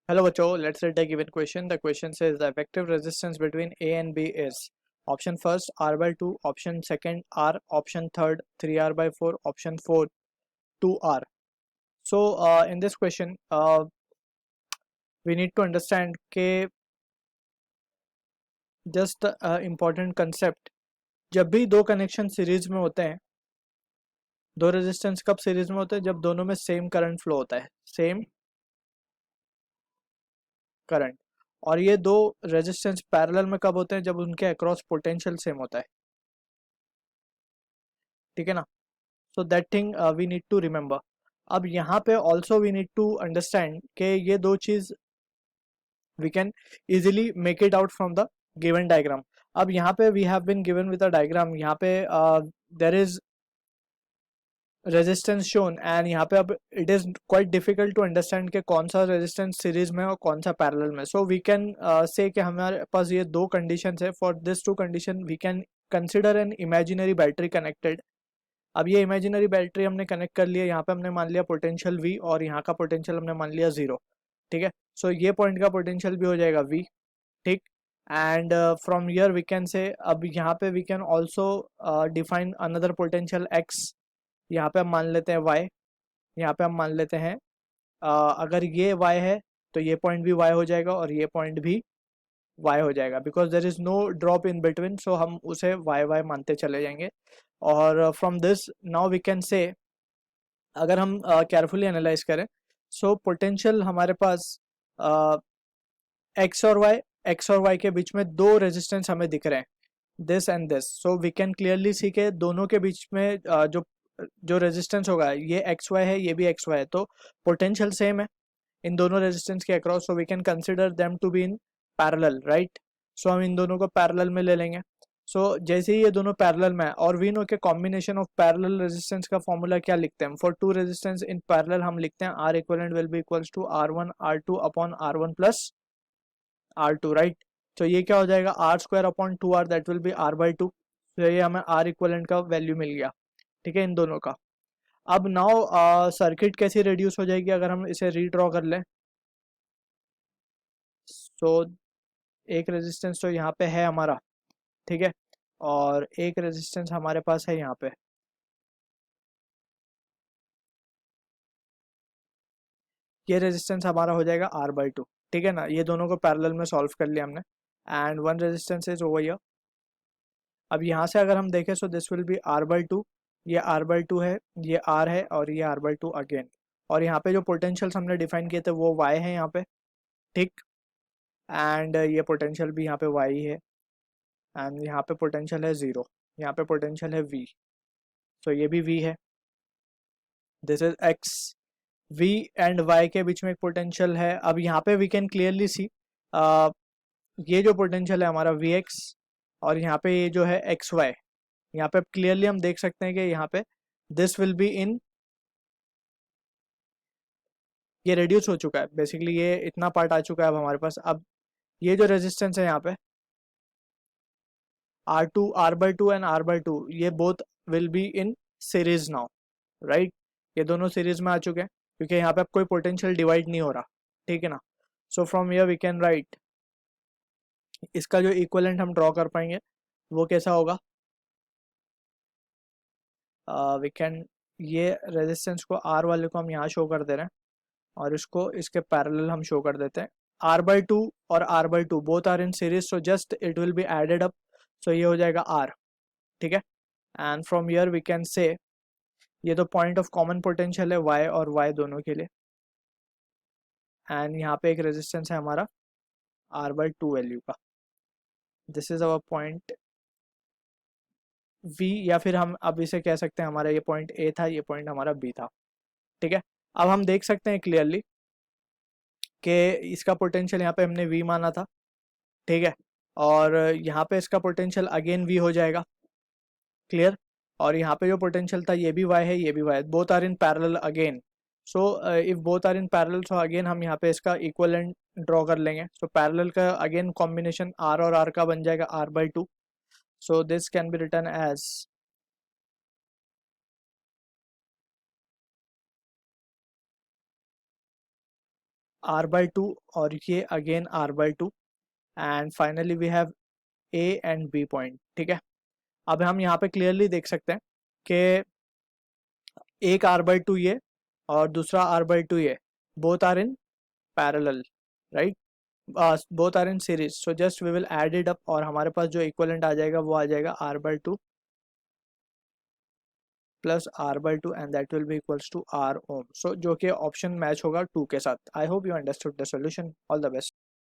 Hello बच्चों, let's read the given question. The question says the effective resistance between A and B is option first R by 2, option second R, option third 3R by 4, option fourth 2R. So in this question we need to understand के just important concept. जब भी दो connection series में होते हैं, दो resistance कब series में होते हैं? जब दोनों में सेम करंट फ्लो होता है, सेम करंट। और ये दो रेजिस्टेंस पैरेलल में कब होते हैं? जब उनके अक्रॉस पोटेंशियल सेम होता है, ठीक है ना। So that thing we need to remember. अब यहाँ पे also we need to understand कि ये दो चीज we can easily make it out from the given diagram. अब यहाँ पे we have been given with a diagram, यहाँ पे there is resistance shown and यहाँ पे अब it is quite difficult to understand कि कौन सा रेजिस्टेंस सीरीज में और कौन सा पैरेलल में। सो वी कैन से कि हमारे पास ये दो कंडीशन है। For this two condition we can consider an imaginary battery connected. अब ये इमेजिनरी बैटरी हमने कनेक्ट कर लिया, यहाँ पे हमने मान लिया पोटेंशियल V और यहाँ का पोटेंशियल हमने मान लिया 0, ठीक है। सो ये पॉइंट का पोटेंशियल भी हो जाएगा V, ठीक। And from here we can say, अब यहाँ पे we can also define another potential X। यहाँ पे हम मान लेते हैं Y, यहाँ पे हम मान लेते हैं अगर ये Y है तो ये पॉइंट भी Y हो जाएगा और ये पॉइंट भी Y हो जाएगा, because there is no drop in between. So हम उसे Y मानते चले जाएंगे। और from this now we can say, अगर हम केयरफुली एनालाइज करें, सो पोटेंशियल हमारे पास एक्स और वाई के बीच में दो रेजिस्टेंस हमें दिख रहे हैं, this and this. So we can clearly see के दोनों के बीच में जो जो रेजिस्टेंस होगा ये एक्स वाई है, ये भी एक्स वाई है, तो पोटेंशियल सेम है इन दोनों रेजिस्टेंस के across. So we can consider them to be in parallel, right. So हम इन दोनों को पैरेलल में ले लेंगे। सो जैसे ही ये दोनों पैरेलल में है, और वी नो के कॉम्बिनेशन ऑफ पैरेलल रेजिस्टेंस का फॉर्मूला क्या लिखते हैं? For two resistance in parallel हम लिखते हैं R equivalent will be equals to R1 R2 upon R1 plus R2, right. तो ये क्या हो जाएगा? R square upon 2R, that will be R by 2। तो ये हमें R इक्विवेलेंट का वैल्यू मिल गया, ठीक है, इन दोनों का। अब नाउ सर्किट कैसी रिड्यूस हो जाएगी अगर हम इसे रीड्रॉ कर लें? सो एक रेजिस्टेंस तो यहाँ पे है हमारा, ठीक है, और एक रेजिस्टेंस हमारे पास है यहाँ पे। ये रेजिस्टेंस हमारा हो जाएगा R बाई 2, ठीक है ना। ये दोनों को पैरेलल में सॉल्व कर लिया हमने, and one resistance is over here. अब यहाँ से अगर हम देखें, so this will be R by 2, ये R बाई 2 है, ये R है, और ये R बाई 2 अगेन। और यहाँ पे जो पोटेंशियल्स हमने डिफाइन किए थे वो Y है यहाँ पे, ठीक। एंड ये पोटेंशियल भी यहाँ पे Y है, एंड यहाँ पे पोटेंशियल है 0, यहाँ पे पोटेंशियल है V। सो ये भी V है, this is X। V and Y के बीच में एक पोटेंशियल है। अब यहाँ पे वी कैन क्लियरली सी ये जो पोटेंशियल है हमारा Vx, और यहाँ पे ये जो है XY, यहाँ पे क्लियरली हम देख सकते हैं कि यहाँ पे दिस विल बी इन, ये रिड्यूस हो चुका है बेसिकली, ये इतना पार्ट आ चुका है अब हमारे पास। अब ये जो रेजिस्टेंस है यहाँ पे R2 R by 2 and R by 2, ये both will be in series now, right. ये दोनों सीरीज में आ चुके हैं क्योंकि यहाँ पे अब कोई पोटेंशियल डिवाइड नहीं हो रहा, ठीक है ना। So from here we can write, इसका जो इक्विवेलेंट हम ड्रॉ कर पाएंगे वो कैसा होगा? वी कैन, ये रेजिस्टेंस को R वाले को हम यहाँ शो कर दे रहे हैं और इसको इसके पैरेलल हम शो कर देते हैं। R बाई 2 और R by 2 both are in series, so just it will be added up. So ये हो जाएगा R, ठीक है। And from here we can say, ये तो पॉइंट ऑफ कॉमन पोटेंशियल है Y और Y दोनों के लिए, एंड यहाँ पे एक रेजिस्टेंस है हमारा R बाई 2 वैल्यू का। This is our point V, या फिर हम अब इसे कह सकते हैं हमारा ये पॉइंट A था, ये पॉइंट हमारा B था, ठीक है। अब हम देख सकते हैं क्लियरली कि इसका पोटेंशियल यहाँ पे हमने V माना था, ठीक है, और यहाँ पे इसका पोटेंशियल अगेन V हो जाएगा, क्लियर। और यहाँ पे जो पोटेंशियल था ये भी Y है, ये भी Y है, both are in parallel again. So if both are in parallel, so again हम यहाँ पे इसका इक्विवेलेंट ड्रॉ कर लेंगे। सो पैरेलल का अगेन कॉम्बिनेशन R और R का बन जाएगा R by 2। So this can be written as r/2 और ये again r/2 and finally we have a and b point. ठीक है, अब हम यहाँ पे क्लियरली देख सकते हैं कि एक r/2 ये और दूसरा r/2 ये, both are in parallel, right, both are in series. So just we will add it up और हमारे पास जो इक्वलेंट आ जाएगा वो आ जाएगा r/2 plus r/2 and that will be equals to r ohm. So जो कि ऑप्शन मैच होगा 2 के साथ। I hope you understood the solution. All the best.